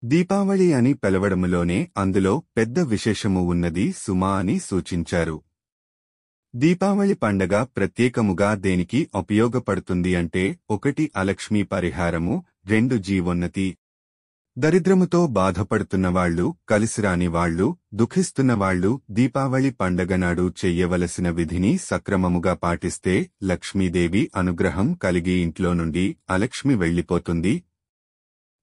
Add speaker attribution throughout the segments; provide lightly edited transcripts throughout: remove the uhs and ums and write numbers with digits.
Speaker 1: దీపావళి అని పిలవడములోనే అందులో పెద్ద విశేషము ఉన్నది సుమా అని సూచించారు. దీపావళి పండగ ప్రత్యేకముగా దేనికి ఉపయోగపడుతుంది అంటే 1 అలక్ష్మీ పరిహారము, 2 జీవోన్నతి. దరిద్రముతో బాధపడుతున్నవాళ్లు, కలిసిరాని వాళ్లు, దుఃఖిస్తున్నవాళ్లు దీపావళి పండగనాడు చెయ్యవలసిన విధిని సక్రమముగా పాటిస్తే లక్ష్మీదేవి అనుగ్రహం కలిగి ఇంట్లో నుండి అలక్ష్మి వెళ్లిపోతుంది.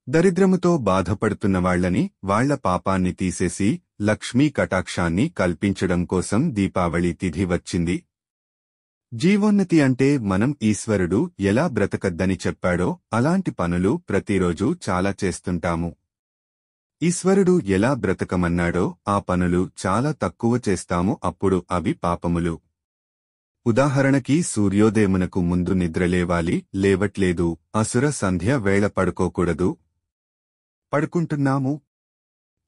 Speaker 1: దరిద్రముతో బాధపడుతున్నవాళ్లని, వాళ్ల పాపాన్ని తీసేసి లక్ష్మీ కటాక్షాన్ని కల్పించడం కోసం దీపావళి తిథి వచ్చింది. జీవోన్నతి అంటే మనం ఈశ్వరుడు ఎలా బ్రతకద్దని చెప్పాడో అలాంటి పనులు ప్రతిరోజు చాలా చేస్తుంటాము. ఈశ్వరుడు ఎలా బ్రతకమన్నాడో ఆ పనులు చాలా తక్కువ చేస్తాము, అప్పుడు అవి పాపములు. ఉదాహరణకి సూర్యోదయమునకు ముందు నిద్రలేవాలి, లేవట్లేదు. అసుర సంధ్య వేళ పడుకోకూడదు, పడుకుంటున్నాము.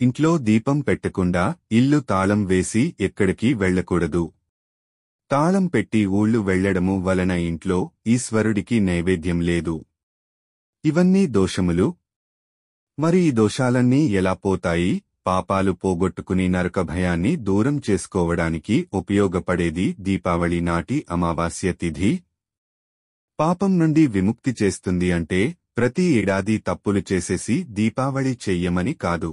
Speaker 1: ఇంట్లో దీపం పెట్టకుండా ఇల్లు తాళం వేసి ఎక్కడికి వెళ్లకూడదు. తాళం పెట్టి ఊళ్లు వెళ్లడము వలన ఇంట్లో ఈశ్వరుడికి నైవేద్యం లేదు. ఇవన్నీ దోషములు. మరి ఈ దోషాలన్నీ ఎలా పోతాయి? పాపాలు పోగొట్టుకుని నరక భయాన్ని దూరం చేసుకోవడానికి ఉపయోగపడేది దీపావళి నాటి అమావాస్య తిథి. పాపం నుండి విముక్తి చేస్తుంది అంటే ప్రతి ఏడాది తప్పులు చేసేసి దీపావళి చెయ్యమని కాదు.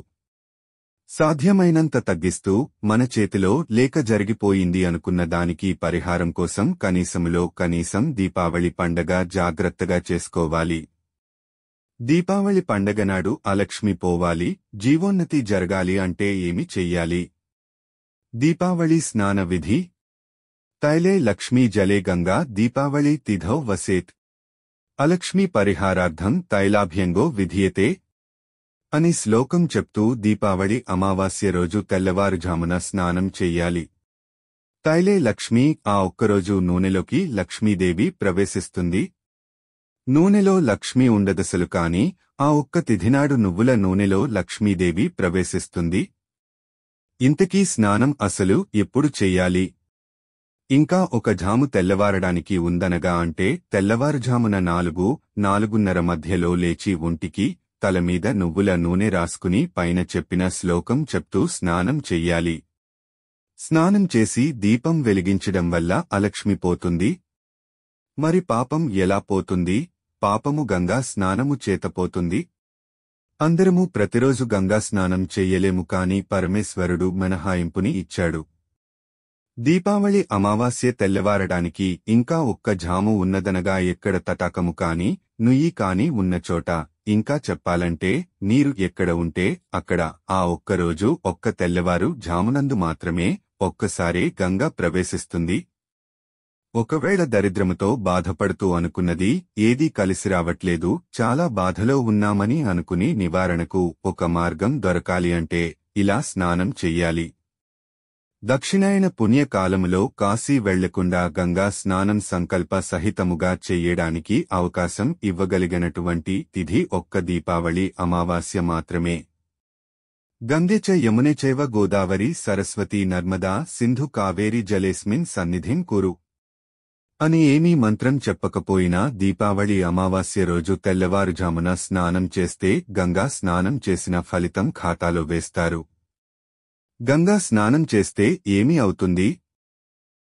Speaker 1: సాధ్యమైనంత తగ్గిస్తూ మన చేతిలో లేక జరిగిపోయింది అనుకున్న దానికి పరిహారం కోసం కనీసములో కనీసం దీపావళి పండగ జాగ్రత్తగా చేసుకోవాలి. దీపావళి పండగనాడు అలక్ష్మి పోవాలి, జీవోన్నతి జరగాలి అంటే ఏమి చెయ్యాలి? దీపావళి స్నాన విధి. తైలే లక్ష్మీ జలే గంగా దీపావళి తిథౌ వసేత్. అలక్ష్మీ పరిహారార్థం తైలాభ్యంగో విధీయతే అని శ్లోకం చెప్తూ దీపావళి అమావాస్య రోజు తెల్లవారుజామున స్నానం చెయ్యాలి. తైలే లక్ష్మీ, ఆ ఒక్కరోజు నూనెలోకి లక్ష్మీదేవి ప్రవేశిస్తుంది. నూనెలో లక్ష్మీ ఉండదసలు కాని ఆ ఒక్క తిథినాడు నువ్వుల నూనెలో లక్ష్మీదేవి ప్రవేశిస్తుంది. ఇంతకీ స్నానం అసలు ఎప్పుడు చెయ్యాలి? ఇంకా ఒక జాము తెల్లవారడానికి ఉందనగా అంటే తెల్లవారుజామున 4-4:30 మధ్యలో లేచి ఒంటికి, తలమీద నువ్వుల నూనె రాసుకుని పైన చెప్పిన శ్లోకం చెప్తూ స్నానం చెయ్యాలి. స్నానం చేసి దీపం వెలిగించడం వల్ల అలక్ష్మి పోతుంది. మరి పాపం ఎలా పోతుంది? పాపము గంగా స్నానము చేతపోతుంది. అందరము ప్రతిరోజు గంగా స్నానం చెయ్యలేము కాని పరమేశ్వరుడు మినహాయింపుని ఇచ్చాడు. దీపావళి అమావాస్య తెల్లవారడానికి ఇంకా ఒక్క జాము ఉన్నదనగా ఎక్కడ తటాకము కాని నుయ్యి కాని ఉన్నచోట, ఇంకా చెప్పాలంటే నీరు ఎక్కడ ఉంటే అక్కడ ఆ ఒక్కరోజు ఒక్క తెల్లవారు జామునందు మాత్రమే ఒక్కసారే గంగ ప్రవేశిస్తుంది. ఒకవేళ దరిద్రముతో బాధపడుతూ అనుకున్నది ఏదీ కలిసి రావట్లేదు, చాలా బాధలో ఉన్నామని అనుకుని నివారణకు ఒక మార్గం దొరకాలి అంటే ఇలా స్నానం చెయ్యాలి. దక్షిణాయన పుణ్యకాలములో కాశీ వెళ్లకుండా గంగా స్నానం సంకల్ప సహితముగా చెయ్యడానికి అవకాశం ఇవ్వగలిగినటువంటి తిథి ఒక్క దీపావళి అమావాస్య మాత్రమే. గంగే చ యమునే చైవ గోదావరి సరస్వతీ నర్మదా సింధు కావేరి జలేస్మిన్ సన్నిధిం కురు అని ఏమీ మంత్రం చెప్పకపోయినా దీపావళి అమావాస్య రోజు తెల్లవారుజామున స్నానం చేస్తే గంగా స్నానం చేసిన ఫలితం ఖాతాలో వేస్తారు. గంగా స్నానం చేస్తే ఏమి అవుతుంది?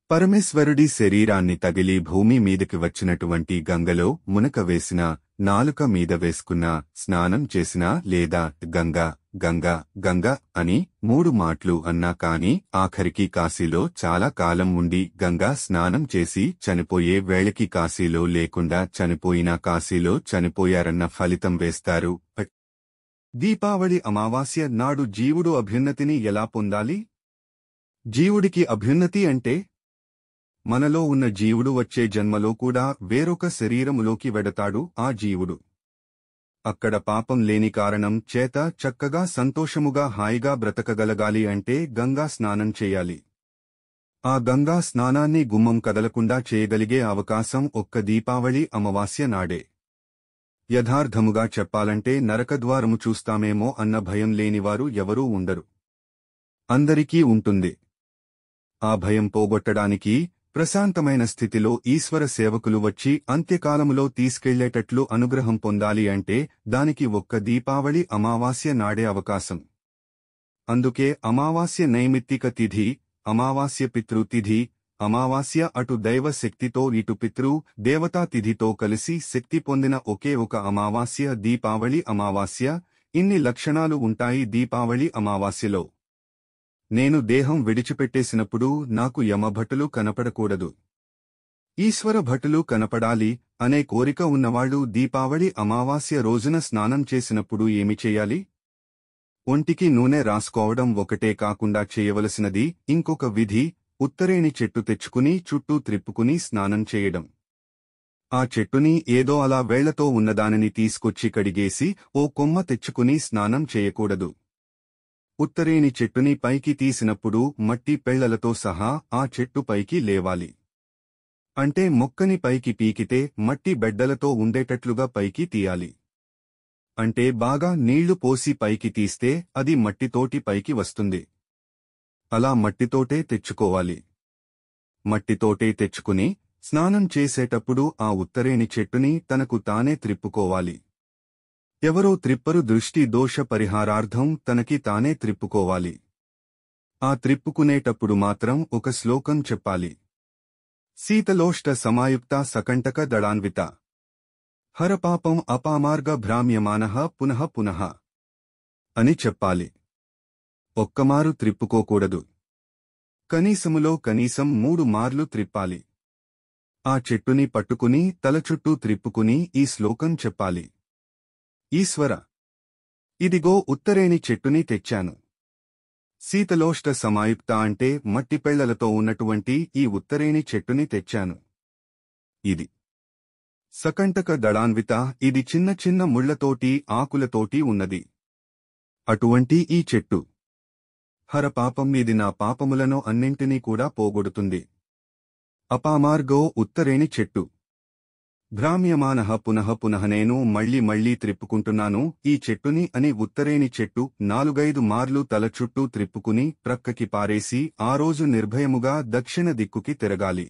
Speaker 1: పరమేశ్వరుడి శరీరాన్ని తగిలి భూమి మీదకి వచ్చినటువంటి గంగలో మునక వేసినా, నాలుక మీద వేసుకున్నా, స్నానం చేసినా లేదా గంగా గంగా గంగా అని 3 మాటలు అన్నా కాని ఆఖరికి కాశీలో చాలా కాలం ఉండి గంగా స్నానం చేసి చనిపోయే వేళకి కాశీలో లేకుండా చనిపోయినా కాశీలో చనిపోయారన్న ఫలితం వేస్తారు. దీపావళి అమావాస్య నాడు జీవుడు అభ్యున్నతిని ఎలా పొందాలి? జీవుడికి అభ్యున్నతి అంటే మనలో ఉన్న జీవుడు వచ్చే జన్మలో కూడా వేరొక శరీరములోకి వెడతాడు. ఆ జీవుడు అక్కడ పాపం లేని కారణం చేత చక్కగా సంతోషముగా హాయిగా బ్రతకగలగాలి అంటే గంగా స్నానం చేయాలి. ఆ గంగా స్నానాన్ని గుమ్మం కదలకుండా చేయగలిగే అవకాశం ఒక్క దీపావళి అమావాస్య నాడే. యథార్థముగా చెప్పాలంటే నరకద్వారము చూస్తామేమో అన్న భయం లేనివారు ఎవరూ ఉండరు. అందరికీ ఉంటుంది. ఆ భయం పోగొట్టడానికి ప్రశాంతమైన స్థితిలో ఈశ్వర సేవకులు వచ్చి అంత్యకాలములో తీసుకెళ్లేటట్లు అనుగ్రహం పొందాలి అంటే దానికి ఒక్క దీపావళి అమావాస్య నాడే అవకాశం. అందుకే అమావాస్య నైమిత్తిక తిథి, అమావాస్య పితృతిథి, అమావాస్య అటు దైవ శక్తితో ఇటు పితృ దేవతా తిథితో కలిసి శక్తి పొందిన ఒకే ఒక అమావాస్య దీపావళి అమావాస్య. ఇన్ని లక్షణాలు ఉంటాయి దీపావళి అమావాస్యలో. నేను దేహం విడిచిపెట్టేసినప్పుడు నాకు యమభటులు కనపడకూడదు, ఈశ్వర భటులు కనపడాలి అనే కోరిక ఉన్నవాళ్లు దీపావళి అమావాస్య రోజున స్నానం చేసినప్పుడు ఏమి చేయాలి? ఒంటికి నూనె రాసుకోవడం ఒకటే కాకుండా చేయవలసినది ఇంకొక విధి. ఉత్తరేణి చెట్టు తెచ్చుకుని చుట్టూ త్రిప్పుకుని స్నానం చేయడం. ఆ చెట్టుని ఏదో అలా వేళ్లతో ఉన్నదానిని తీసుకొచ్చి కడిగేసి ఓ కొమ్మ తెచ్చుకుని స్నానం చేయకూడదు. ఉత్తరేణి చెట్టుని పైకి తీసినప్పుడు మట్టి పెళ్లలతో సహా ఆ చెట్టు పైకి లేవాలి. అంటే మొక్కని పైకి పీకితే మట్టి బెడ్డలతో ఉండేటట్లుగా పైకి తీయాలి. అంటే బాగా నీళ్లు పోసి పైకి తీస్తే అది మట్టితోటి పైకి వస్తుంది. అలా మట్టితోటే తెచ్చుకోవాలి. మట్టితోటే తెచ్చుకుని స్నానం చేసేటప్పుడు ఆ ఉత్తరేణి చెట్టుని తనకు తానే త్రిప్పుకోవాలి. ఎవరో త్రిప్పరు, దృష్టి దోష పరిహారార్థం తనకి తానే త్రిప్పుకోవాలి. ఆ త్రిప్పుకునేటప్పుడు మాత్రం ఒక శ్లోకం చెప్పాలి. శీతలోష్ట సమాయుక్త సకంటక దళాన్విత హరపాపం అపామార్గ భ్రామ్యమానః పునః పునః అని చెప్పాలి. ఒక్కమారు త్రిప్పుకోకూడదు. కనీసములో కనీసం 3 మార్లు త్రిప్పాలి. ఆ చెట్టుని పట్టుకుని తల చుట్టూ త్రిప్పుకుని ఈ శ్లోకం చెప్పాలి. ఈశ్వర, ఇదిగో ఉత్తరేణి చెట్టుని తెచ్చాను. శీతలోష్ట సమాయుక్త అంటే మట్టిపెళ్లలతో ఉన్నటువంటి ఈ ఉత్తరేణి చెట్టుని తెచ్చాను. ఇది సకంటక దళాన్విత, ఇది చిన్న చిన్న ముళ్లతోటి ఆకులతోటి ఉన్నది. అటువంటి ఈ చెట్టు హరపాపం, ఇది నా పాపములను అన్నింటినీ కూడా పోగొడుతుంది. అపామార్గో, ఉత్తరేణి చెట్టు. భ్రామ్యమానః పునః పునః, నేను మళ్ళీ మళ్ళీ త్రిప్పుకుంటున్నాను ఈ చెట్టుని అని ఉత్తరేణి చెట్టు 4-5 మార్లు తల చుట్టూ త్రిప్పుకుని ప్రక్కకి పారేసి ఆ రోజు నిర్భయముగా దక్షిణ దిక్కుకి తిరగాలి.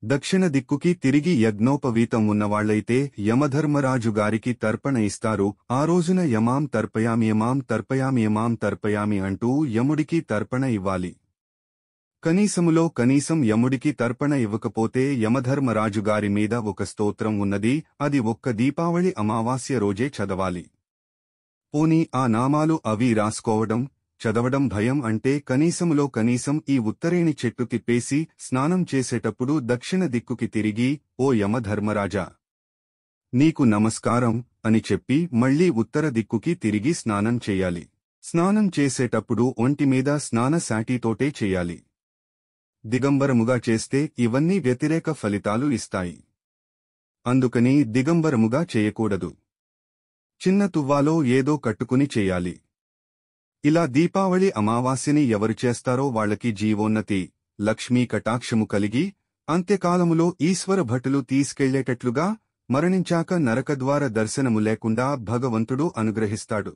Speaker 1: దక్షిణ దిక్కుకి తిరిగి యజ్ఞోపవీతం ఉన్నవాళ్లైతే యమధర్మరాజు గారికి తర్పణ ఇస్తారు. ఆ రోజున యమాం తర్పయామి, యమాం తర్పయామి, యమాం తర్పయామి అంటూ యముడికి తర్పణ ఇవ్వాలి. కనీసములో కనీసం యముడికి తర్పణ ఇవ్వకపోతే యమధర్మరాజుగారి మీద ఒక స్తోత్రం ఉన్నది, అది ఒక్క దీపావళి అమావాస్య రోజే చదవాలి. పోనీ ఆ నామాలు అవి రాసుకోవడం చదవడం భయం అంటే కనీసములో కనీసం ఈ ఉత్తరేణి చెట్టు తిప్పేసి స్నానం చేసేటప్పుడు దక్షిణ దిక్కుకి తిరిగి, ఓ యమధర్మరాజా, నీకు నమస్కారం అని చెప్పి మళ్లీ ఉత్తర దిక్కుకి తిరిగి స్నానం చేయాలి. స్నానం చేసేటప్పుడు ఒంటిమీద స్నాన శాటితోటే చేయాలి. దిగంబరముగా చేస్తే ఇవన్నీ వ్యతిరేక ఫలితాలు ఇస్తాయి. అందుకని దిగంబరముగా చేయకూడదు. చిన్న తువ్వాలో ఏదో కట్టుకుని చేయాలి. ఇలా దీపావళి అమావాస్యని ఎవరు చేస్తారో వాళ్లకి జీవోన్నతి, లక్ష్మీ కటాక్షము కలిగి అంత్యకాలములో ఈశ్వర భటులు తీసుకెళ్లేటట్లుగా, మరణించాక నరకద్వార దర్శనము లేకుండా భగవంతుడు అనుగ్రహిస్తాడు.